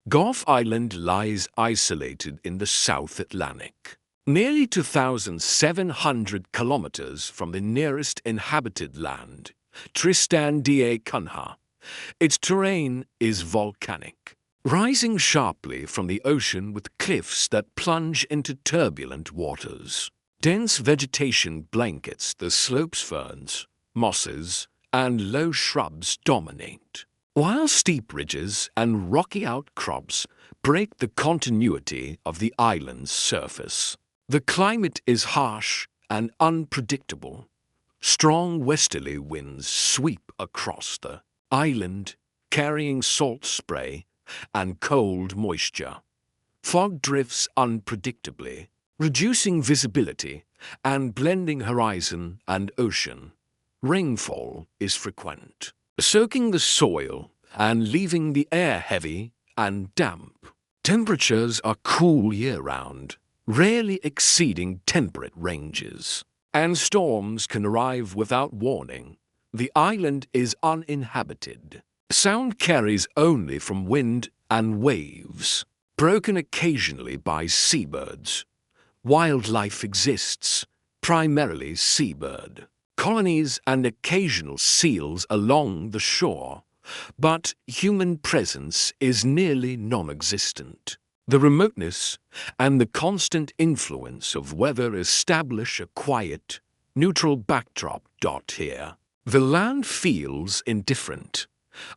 Gough Island lies isolated in the South Atlantic, nearly 2,700 kilometers from the nearest inhabited land, Tristan da Cunha. Its terrain is volcanic, rising sharply from the ocean with cliffs that plunge into turbulent waters. Dense vegetation blankets the slopes. Ferns, mosses, and low shrubs dominate, while steep ridges and rocky outcrops break the continuity of the island's surface. The climate is harsh and unpredictable. Strong westerly winds sweep across the island, carrying salt spray and cold moisture. Fog drifts unpredictably, reducing visibility and blending horizon and ocean. Rainfall is frequent, soaking the soil and leaving the air heavy and damp. Temperatures are cool year-round, rarely exceeding temperate ranges, and storms can arrive without warning. The island is uninhabited. Sound carries only from wind and waves, broken occasionally by seabirds. Wildlife exists, primarily seabird colonies and occasional seals along the shore, but human presence is nearly non-existent. The remoteness and the constant influence of weather establish a quiet, neutral backdrop. Here, the land feels indifferent.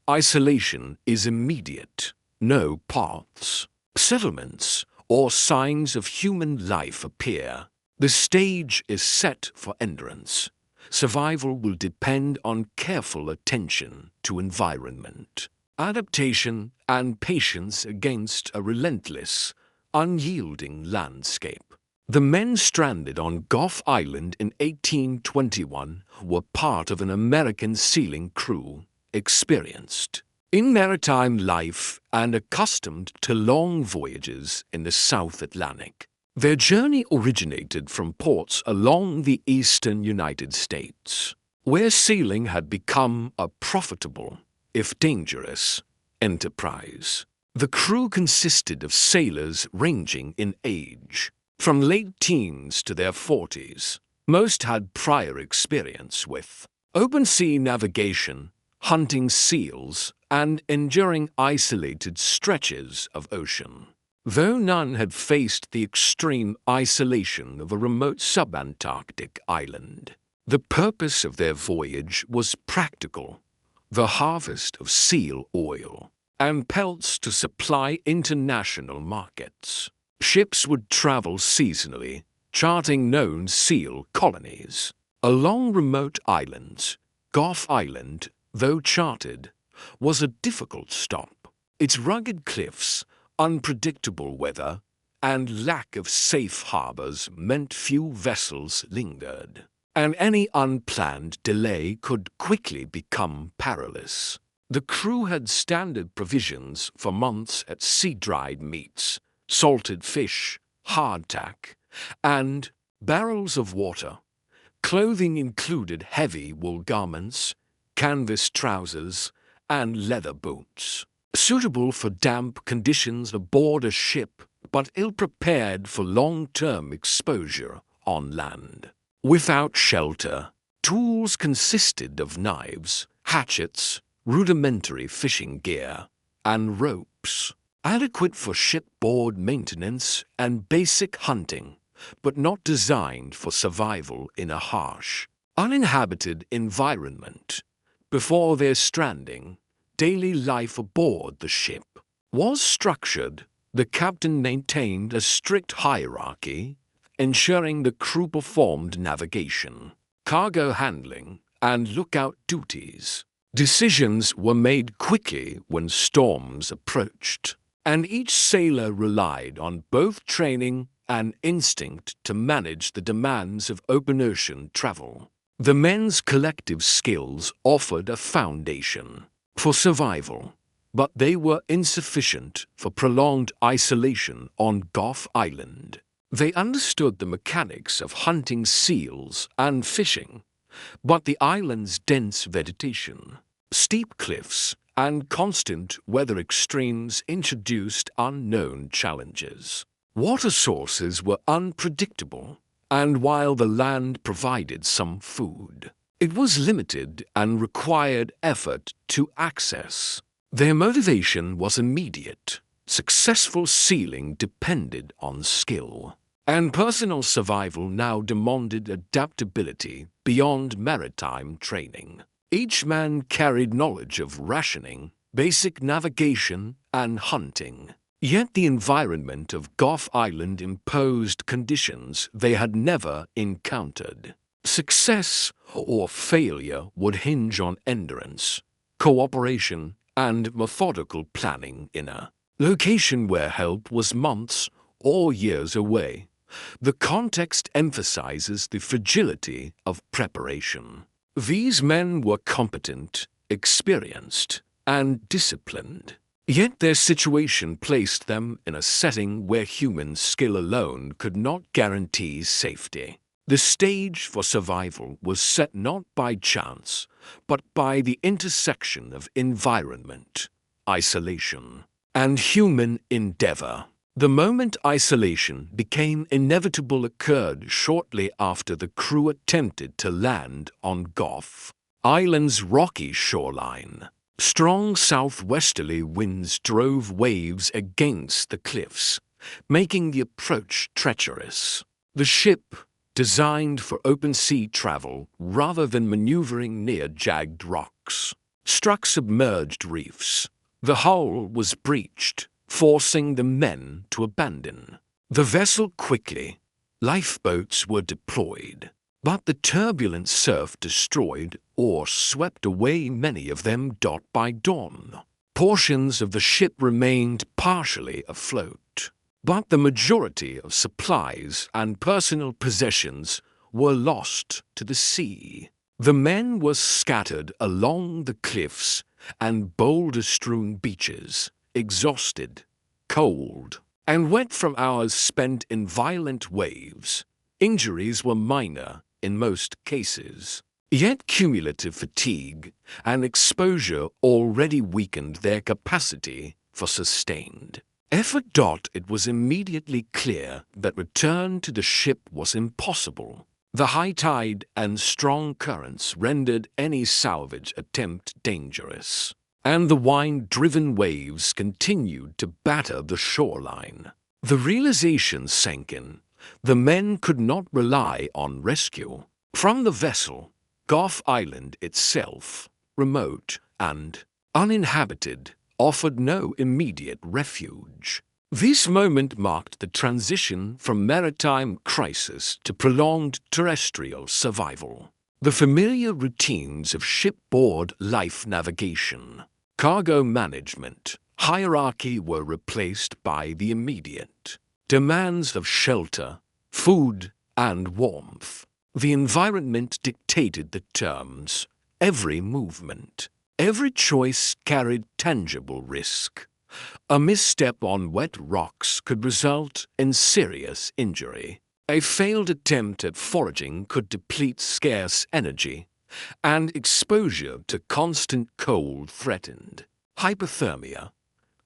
Isolation is immediate. No paths, settlements, or signs of human life appear. The stage is set for endurance. Survival will depend on careful attention to environment, adaptation, and patience against a relentless, unyielding landscape. The men stranded on Gough Island in 1821 were part of an American sealing crew, experienced in maritime life and accustomed to long voyages in the South Atlantic. Their journey originated from ports along the eastern United States, where sealing had become a profitable, if dangerous, enterprise. The crew consisted of sailors ranging in age, from late teens to their 40s. Most had prior experience with open sea navigation, hunting seals, and enduring isolated stretches of ocean. Though none had faced the extreme isolation of a remote subantarctic island, the purpose of their voyage was practical: the harvest of seal oil and pelts to supply international markets. Ships would travel seasonally, charting known seal colonies. Along remote islands, Gough Island, though charted, was a difficult stop. Its rugged cliffs, unpredictable weather, and lack of safe harbors meant few vessels lingered, and any unplanned delay could quickly become perilous. The crew had standard provisions for months at sea-dried meats, salted fish, hardtack, and barrels of water. Clothing included heavy wool garments, canvas trousers, and leather boots, suitable for damp conditions aboard a ship, but ill-prepared for long-term exposure on land. Without shelter, tools consisted of knives, hatchets, rudimentary fishing gear, and ropes, adequate for shipboard maintenance and basic hunting, but not designed for survival in a harsh, uninhabited environment. Before their stranding, daily life aboard the ship was structured. The captain maintained a strict hierarchy, ensuring the crew performed navigation, cargo handling, and lookout duties. Decisions were made quickly when storms approached, and each sailor relied on both training and instinct to manage the demands of open ocean travel. The men's collective skills offered a foundation for survival, but they were insufficient for prolonged isolation on Gough Island. They understood the mechanics of hunting seals and fishing, but the island's dense vegetation, steep cliffs, and constant weather extremes introduced unknown challenges. Water sources were unpredictable, and while the land provided some food, it was limited and required effort to access. Their motivation was immediate. Successful sealing depended on skill, and personal survival now demanded adaptability beyond maritime training. Each man carried knowledge of rationing, basic navigation, and hunting. Yet the environment of Gough Island imposed conditions they had never encountered. Success or failure would hinge on endurance, cooperation, and methodical planning in a location where help was months or years away. The context emphasizes the fragility of preparation. These men were competent, experienced, and disciplined. Yet their situation placed them in a setting where human skill alone could not guarantee safety. The stage for survival was set not by chance, but by the intersection of environment, isolation, and human endeavor. The moment isolation became inevitable occurred shortly after the crew attempted to land on Gough Island's rocky shoreline. Strong southwesterly winds drove waves against the cliffs, making the approach treacherous. The ship, designed for open sea travel rather than maneuvering near jagged rocks, struck submerged reefs. The hull was breached, forcing the men to abandon the vessel quickly. Lifeboats were deployed, but the turbulent surf destroyed or swept away many of them dot by dawn. Portions of the ship remained partially afloat, but the majority of supplies and personal possessions were lost to the sea. The men were scattered along the cliffs and boulder-strewn beaches, exhausted, cold, and wet from hours spent in violent waves. Injuries were minor in most cases, yet cumulative fatigue and exposure already weakened their capacity for sustained effort. It was immediately clear that return to the ship was impossible. The high tide and strong currents rendered any salvage attempt dangerous, and the wind-driven waves continued to batter the shoreline. The realization sank in. The men could not rely on rescue from the vessel. Gough Island itself, remote and uninhabited, offered no immediate refuge. This moment marked the transition from maritime crisis to prolonged terrestrial survival. The familiar routines of shipboard life navigation, cargo management, hierarchy were replaced by the immediate demands of shelter, food, and warmth. The environment dictated the terms. Every movement, every choice carried tangible risk. A misstep on wet rocks could result in serious injury. A failed attempt at foraging could deplete scarce energy, and exposure to constant cold threatened hypothermia.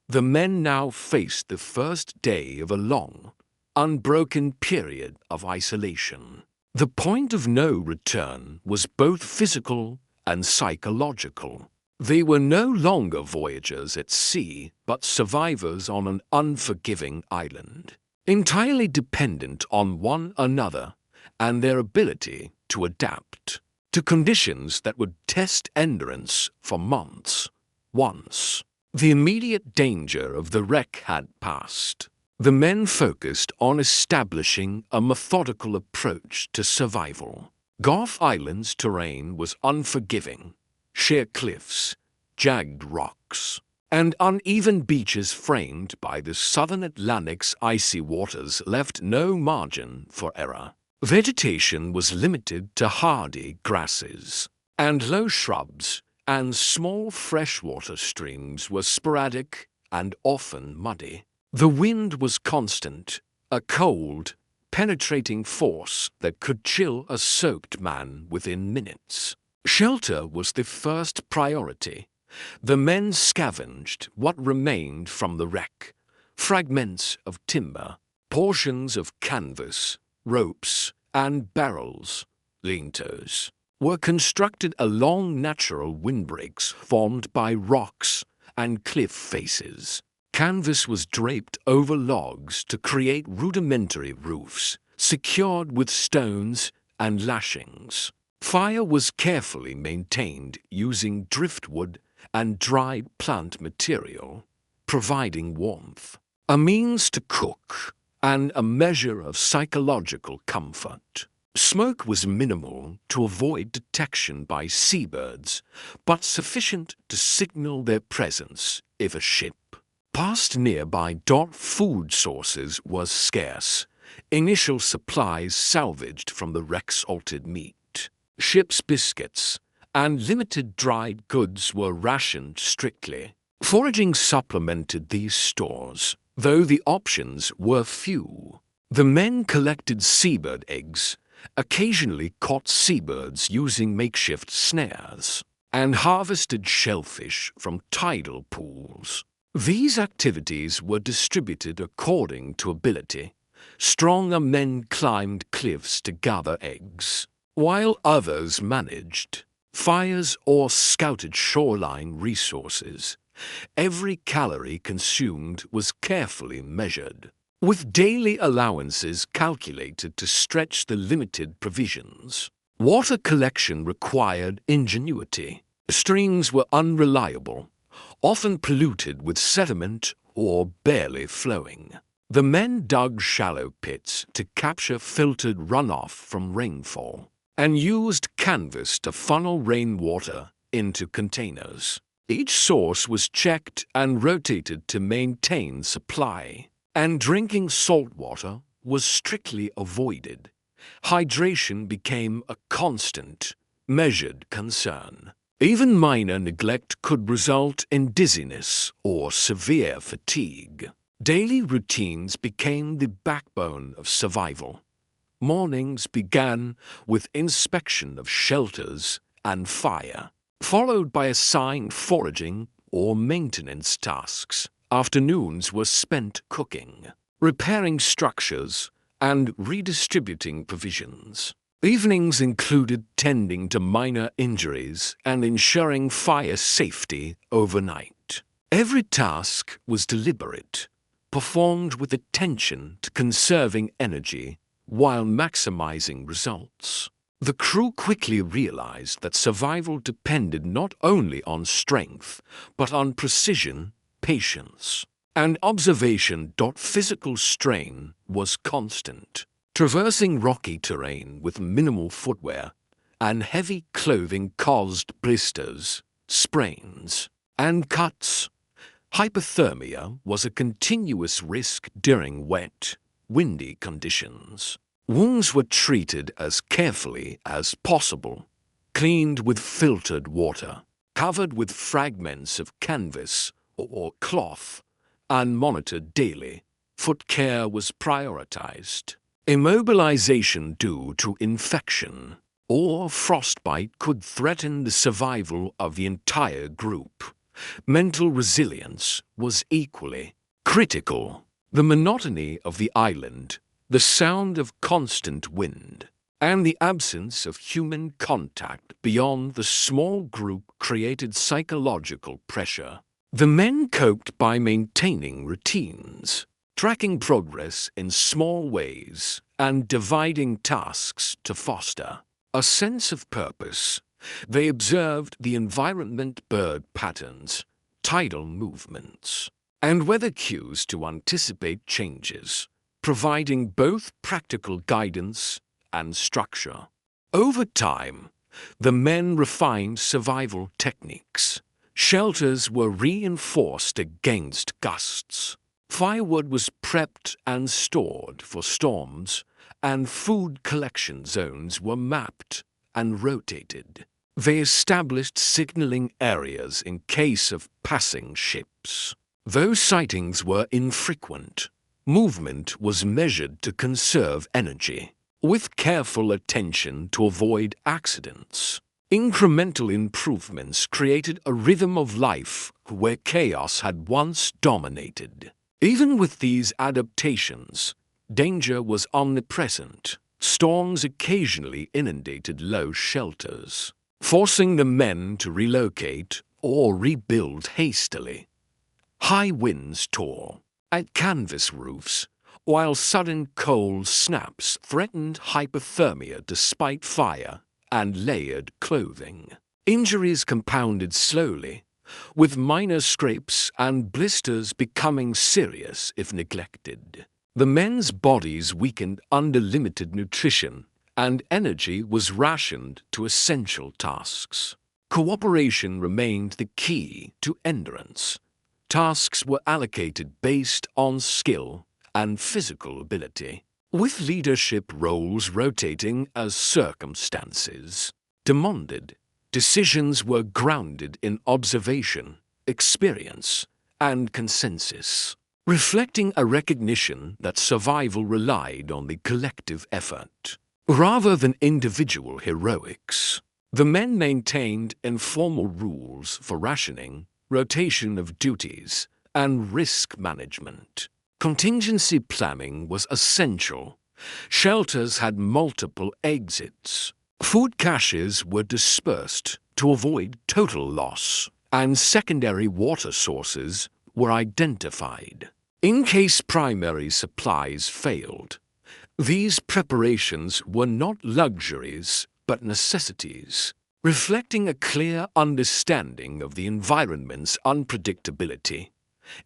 The men now faced the first day of a long, unbroken period of isolation. The point of no return was both physical and psychological. They were no longer voyagers at sea, but survivors on an unforgiving island, entirely dependent on one another and their ability to adapt to conditions that would test endurance for months. Once the immediate danger of the wreck had passed, the men focused on establishing a methodical approach to survival. Gough Island's terrain was unforgiving. Sheer cliffs, jagged rocks, and uneven beaches framed by the southern Atlantic's icy waters left no margin for error. Vegetation was limited to hardy grasses, and low shrubs and small freshwater streams were sporadic and often muddy. The wind was constant, a cold, penetrating force that could chill a soaked man within minutes. Shelter was the first priority, The men scavenged what remained from the wreck: fragments of timber, portions of canvas, ropes, and barrels. Lintos were constructed along natural windbreaks formed by rocks and cliff faces. Canvas was draped over logs to create rudimentary roofs, secured with stones and lashings. Fire was carefully maintained using driftwood and dried plant material, providing warmth, a means to cook, and a measure of psychological comfort. Smoke was minimal to avoid detection by seabirds, but sufficient to signal their presence if a ship passed nearby. Food sources was scarce. Initial supplies salvaged from the wreck's altered meat, ship's biscuits, and limited dried goods were rationed strictly. Foraging supplemented these stores, though the options were few. The men collected seabird eggs, occasionally caught seabirds using makeshift snares, and harvested shellfish from tidal pools. These activities were distributed according to ability. Stronger men climbed cliffs to gather eggs, while others managed fires or scouted shoreline resources. Every calorie consumed was carefully measured, with daily allowances calculated to stretch the limited provisions. Water collection required ingenuity. Streams were unreliable, often polluted with sediment or barely flowing. The men dug shallow pits to capture filtered runoff from rainfall, and used canvas to funnel rainwater into containers. Each source was checked and rotated to maintain supply, and drinking salt water was strictly avoided. Hydration became a constant, measured concern. Even minor neglect could result in dizziness or severe fatigue. Daily routines became the backbone of survival. Mornings began with inspection of shelters and fire, followed by assigned foraging or maintenance tasks. Afternoons were spent cooking, repairing structures, and redistributing provisions. Evenings included tending to minor injuries and ensuring fire safety overnight. Every task was deliberate, performed with attention to conserving energy while maximizing results. The crew quickly realized that survival depended not only on strength, but on precision, patience, and observation. Physical strain was constant. Traversing rocky terrain with minimal footwear and heavy clothing caused blisters, sprains, and cuts. Hypothermia was a continuous risk during wet, windy conditions. Wounds were treated as carefully as possible, cleaned with filtered water, covered with fragments of canvas or cloth, and monitored daily. Foot care was prioritized. Immobilization due to infection or frostbite could threaten the survival of the entire group. Mental resilience was equally critical. The monotony of the island, the sound of constant wind, and the absence of human contact beyond the small group created psychological pressure. The men coped by maintaining routines, tracking progress in small ways, and dividing tasks to foster a sense of purpose. They observed the environment, bird patterns, tidal movements, and weather cues to anticipate changes, providing both practical guidance and structure. Over time, the men refined survival techniques. Shelters were reinforced against gusts. Firewood was prepped and stored for storms, and food collection zones were mapped and rotated. They established signaling areas in case of passing ships. Though sightings were infrequent, movement was measured to conserve energy, with careful attention to avoid accidents. Incremental improvements created a rhythm of life where chaos had once dominated. Even with these adaptations, danger was omnipresent. Storms occasionally inundated low shelters, forcing the men to relocate or rebuild hastily. High winds tore at canvas roofs, while sudden cold snaps threatened hypothermia despite fire and layered clothing. Injuries compounded slowly, with minor scrapes and blisters becoming serious if neglected. The men's bodies weakened under limited nutrition, and energy was rationed to essential tasks. Cooperation remained the key to endurance. Tasks were allocated based on skill and physical ability, with leadership roles rotating as circumstances demanded. Decisions were grounded in observation, experience, and consensus, reflecting a recognition that survival relied on the collective effort rather than individual heroics. The men maintained informal rules for rationing, rotation of duties, and risk management. Contingency planning was essential. Shelters had multiple exits. Food caches were dispersed to avoid total loss, and secondary water sources were identified. In case primary supplies failed, these preparations were not luxuries but necessities, reflecting a clear understanding of the environment's unpredictability.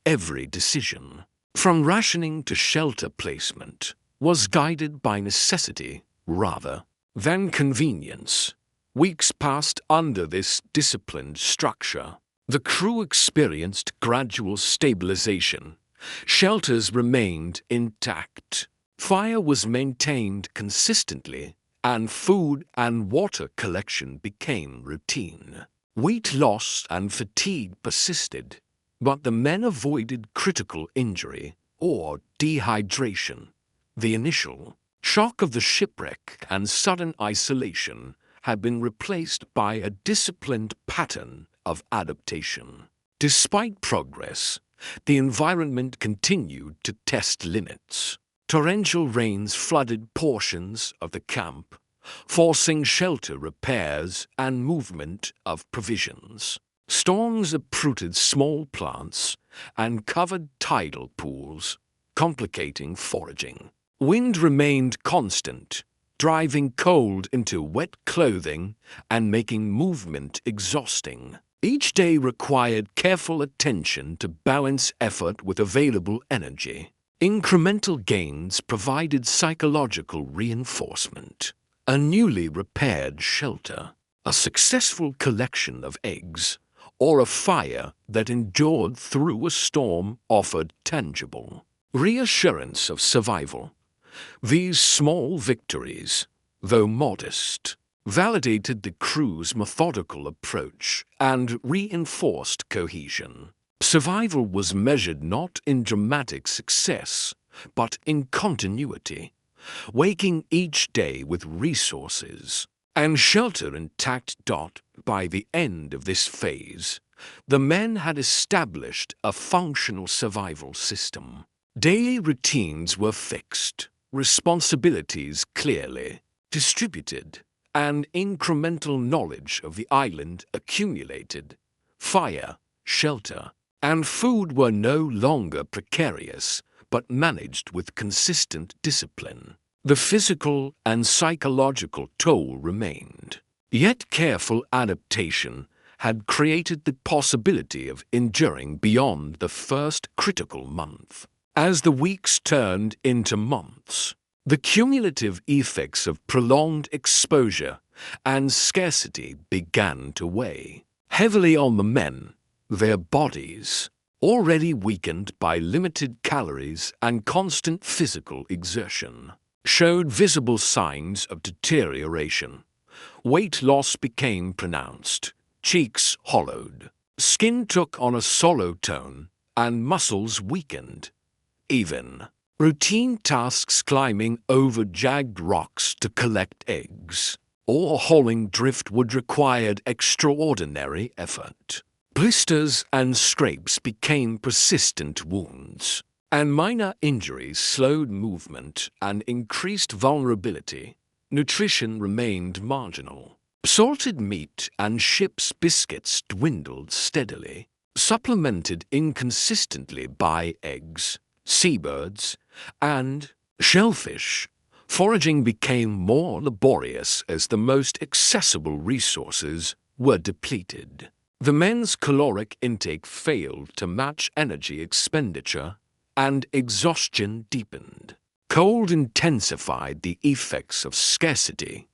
Every decision, from rationing to shelter placement, was guided by necessity rather than convenience. Weeks passed under this disciplined structure. The crew experienced gradual stabilization. Shelters remained intact. Fire was maintained consistently, and food and water collection became routine. Weight loss and fatigue persisted, but the men avoided critical injury or dehydration. The initial shock of the shipwreck and sudden isolation had been replaced by a disciplined pattern of adaptation. Despite progress, the environment continued to test limits. Torrential rains flooded portions of the camp, forcing shelter repairs and movement of provisions. Storms uprooted small plants and covered tidal pools, complicating foraging. Wind remained constant, driving cold into wet clothing and making movement exhausting. Each day required careful attention to balance effort with available energy. Incremental gains provided psychological reinforcement. A newly repaired shelter, a successful collection of eggs, or a fire that endured through a storm offered tangible reassurance of survival. These small victories, though modest, validated the crew's methodical approach and reinforced cohesion. Survival was measured not in dramatic success, but in continuity, waking each day with resources and shelter intact. By the end of this phase, the men had established a functional survival system. Daily routines were fixed, responsibilities clearly distributed, and incremental knowledge of the island accumulated. Fire, shelter, and food were no longer precarious, but managed with consistent discipline. The physical and psychological toll remained. Yet careful adaptation had created the possibility of enduring beyond the first critical month. As the weeks turned into months, the cumulative effects of prolonged exposure and scarcity began to weigh heavily on the men. Their bodies, already weakened by limited calories and constant physical exertion, showed visible signs of deterioration. Weight loss became pronounced, cheeks hollowed, skin took on a sallow tone, and muscles weakened. Even routine tasks, climbing over jagged rocks to collect eggs, or hauling driftwood required extraordinary effort. Blisters and scrapes became persistent wounds, and minor injuries slowed movement and increased vulnerability. Nutrition remained marginal. Salted meat and ship's biscuits dwindled steadily, supplemented inconsistently by eggs, seabirds, and shellfish. Foraging became more laborious as the most accessible resources were depleted. The men's caloric intake failed to match energy expenditure, and exhaustion deepened. Cold intensified the effects of scarcity.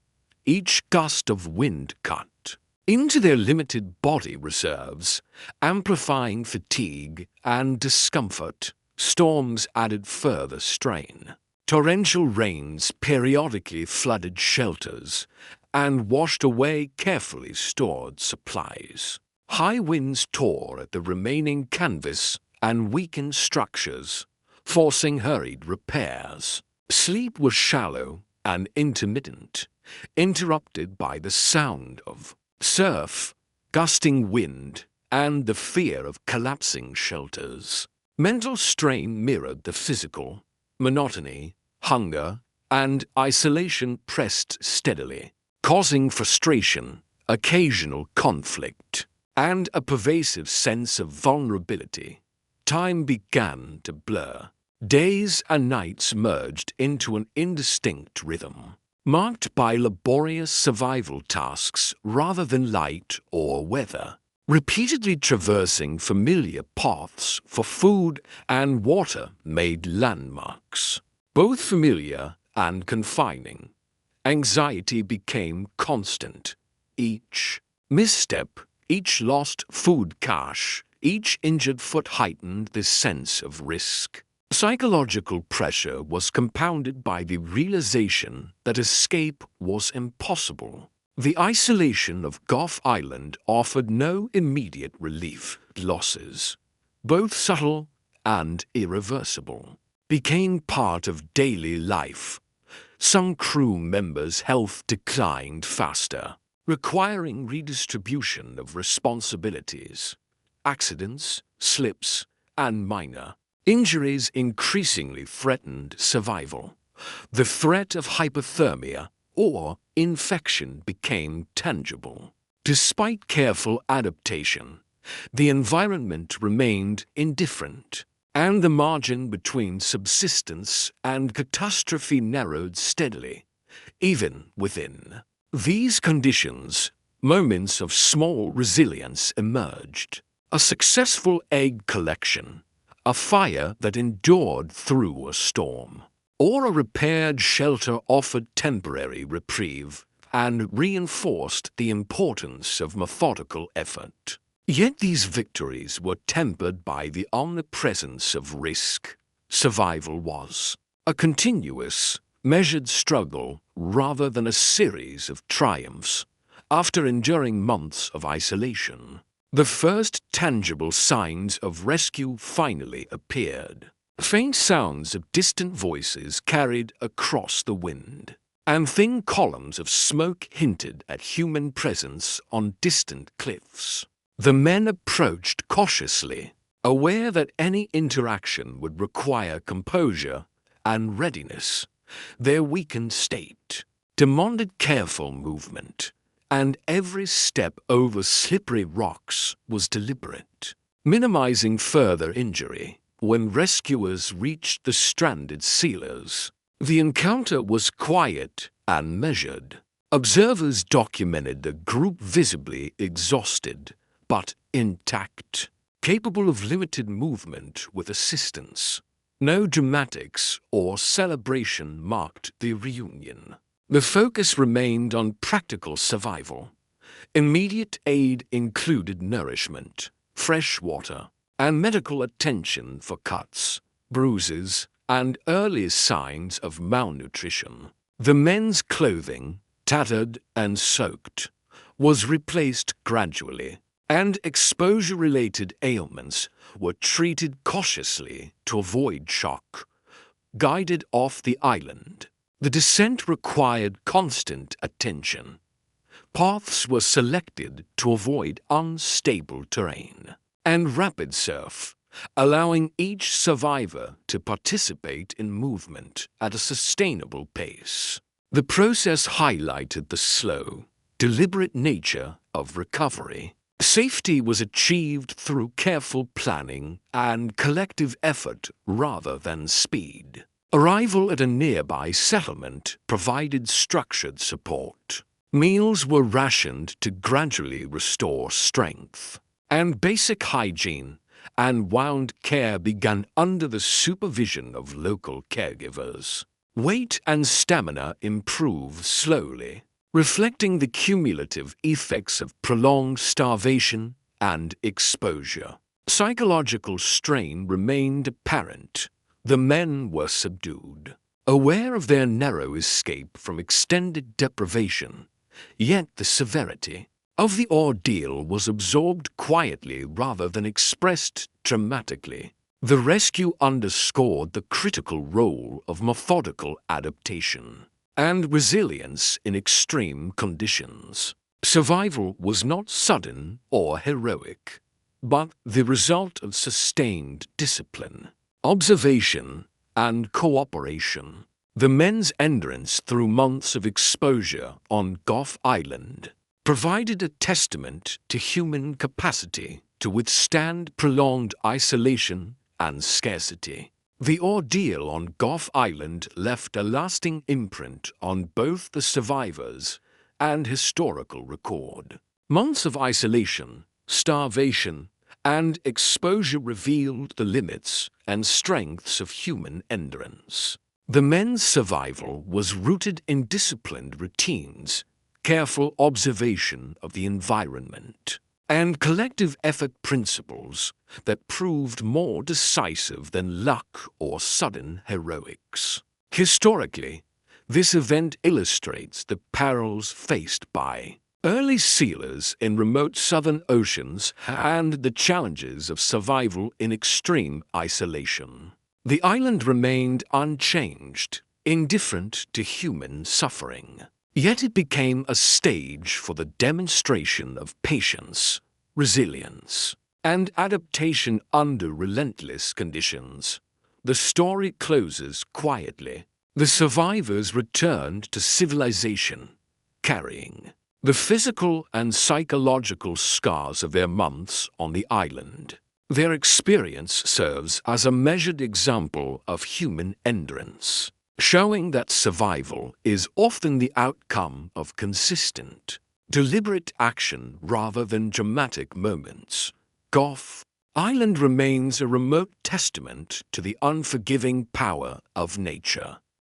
Each gust of wind cut into their limited body reserves, amplifying fatigue and discomfort. Storms added further strain. Torrential rains periodically flooded shelters and washed away carefully stored supplies. High winds tore at the remaining canvas and weakened structures, forcing hurried repairs. Sleep was shallow and intermittent, interrupted by the sound of surf, gusting wind, and the fear of collapsing shelters. Mental strain mirrored the physical. Monotony, hunger, and isolation pressed steadily, causing frustration, occasional conflict, and a pervasive sense of vulnerability. Time began to blur. Days and nights merged into an indistinct rhythm, marked by laborious survival tasks rather than light or weather. Repeatedly traversing familiar paths for food and water made landmarks, both familiar and confining. Anxiety became constant. Each misstep, each lost food cache, each injured foot heightened the sense of risk. Psychological pressure was compounded by the realization that escape was impossible. The isolation of Gough Island offered no immediate relief. Losses, both subtle and irreversible, became part of daily life. Some crew members' health declined faster, requiring redistribution of responsibilities. Accidents, slips, and minor injuries increasingly threatened survival. The threat of hypothermia or infection became tangible. Despite careful adaptation, the environment remained indifferent, and the margin between subsistence and catastrophe narrowed steadily. Even within these conditions, moments of small resilience emerged. A successful egg collection, a fire that endured through a storm, or a repaired shelter offered temporary reprieve and reinforced the importance of methodical effort. Yet these victories were tempered by the omnipresence of risk. Survival was a continuous, measured struggle rather than a series of triumphs. After enduring months of isolation, the first tangible signs of rescue finally appeared. Faint sounds of distant voices carried across the wind, and thin columns of smoke hinted at human presence on distant cliffs. The men approached cautiously, aware that any interaction would require composure and readiness. Their weakened state demanded careful movement, and every step over slippery rocks was deliberate, minimizing further injury. When rescuers reached the stranded sealers, the encounter was quiet and measured. Observers documented the group visibly exhausted, but intact, capable of limited movement with assistance. No dramatics or celebration marked the reunion. The focus remained on practical survival. Immediate aid included nourishment, fresh water, and medical attention for cuts, bruises, and early signs of malnutrition. The men's clothing, tattered and soaked, was replaced gradually, and exposure-related ailments were treated cautiously to avoid shock. Guided off the island, the descent required constant attention. Paths were selected to avoid unstable terrain and rapid surf, allowing each survivor to participate in movement at a sustainable pace. The process highlighted the slow, deliberate nature of recovery. Safety was achieved through careful planning and collective effort rather than speed. Arrival at a nearby settlement provided structured support. Meals were rationed to gradually restore strength, and basic hygiene and wound care began under the supervision of local caregivers. Weight and stamina improved slowly, reflecting the cumulative effects of prolonged starvation and exposure. Psychological strain remained apparent. The men were subdued, aware of their narrow escape from extended deprivation, yet the severity of the ordeal was absorbed quietly rather than expressed dramatically. The rescue underscored the critical role of methodical adaptation and resilience in extreme conditions. Survival was not sudden or heroic, but the result of sustained discipline, observation, and cooperation. The men's endurance through months of exposure on Gough Island provided a testament to human capacity to withstand prolonged isolation and scarcity. The ordeal on Gough Island left a lasting imprint on both the survivors and historical record. Months of isolation, starvation, and exposure revealed the limits and strengths of human endurance. The men's survival was rooted in disciplined routines, careful observation of the environment, and collective effort principles that proved more decisive than luck or sudden heroics. Historically, this event illustrates the perils faced by early sealers in remote southern oceans and the challenges of survival in extreme isolation. The island remained unchanged, indifferent to human suffering. Yet it became a stage for the demonstration of patience, resilience, and adaptation under relentless conditions. The story closes quietly. The survivors returned to civilization, carrying the physical and psychological scars of their months on the island. Their experience serves as a measured example of human endurance, showing that survival is often the outcome of consistent, deliberate action rather than dramatic moments. Gough Island remains a remote testament to the unforgiving power of nature.